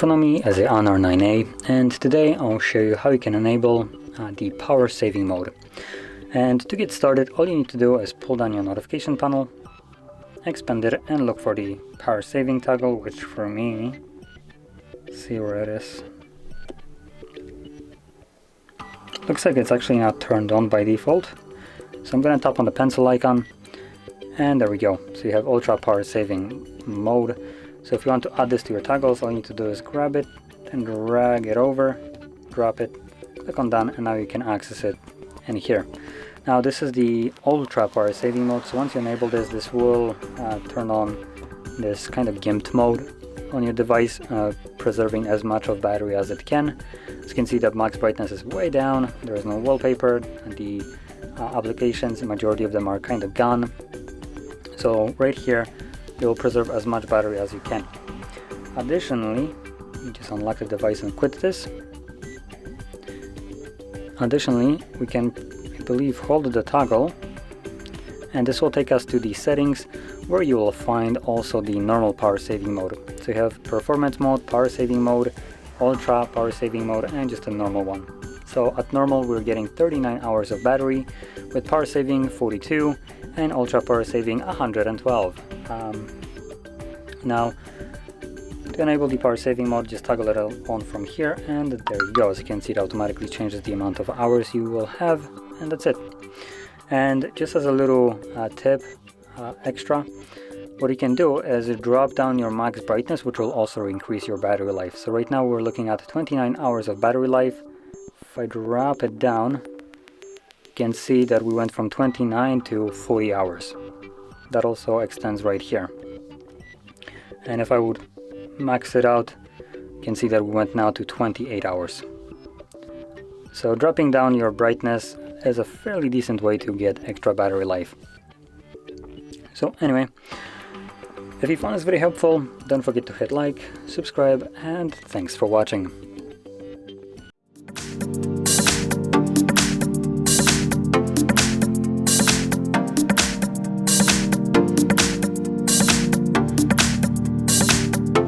front of me is the Honor 9A, and today I'll show you how you can enable the power saving mode. And to get started, all you need to do is pull down your notification panel, expand it, and look for the power saving toggle, which for me, see where it is. Looks like it's actually not turned on by default. So I'm going to tap on the pencil icon, and there we go. So you have ultra power saving mode. So if you want to add this to your toggles, all you need to do is grab it and drag it over, drop it, click on done, and now you can access it in here. Now this is the ultra power saving mode, so once you enable this, this will turn on this kind of gimped mode on your device, preserving as much of battery as it can. As you can see, the max brightness is way down, there is no wallpaper, and the applications, the majority of them are kind of gone. So right here, you'll preserve as much battery as you can. Additionally, you just unlock the device and quit this. Additionally, we can, I believe, hold the toggle, and this will take us to the settings where you will find also the normal power saving mode. So you have performance mode, power saving mode, ultra power saving mode, and just a normal one. So at normal, we're getting 39 hours of battery, with power saving 42, and ultra power saving 112. Now, to enable the power saving mode, just toggle it on from here, and there you go. As you can see, it automatically changes the amount of hours you will have, and that's it. And just as a little tip extra, what you can do is drop down your max brightness, which will also increase your battery life. So right now we're looking at 29 hours of battery life. If I drop it down, you can see that we went from 29 to 40 hours. That also extends right here. And if I would max it out, you can see that we went now to 28 hours. So dropping down your brightness is a fairly decent way to get extra battery life. So anyway, if you found this video helpful, don't forget to hit like, subscribe, and thanks for watching.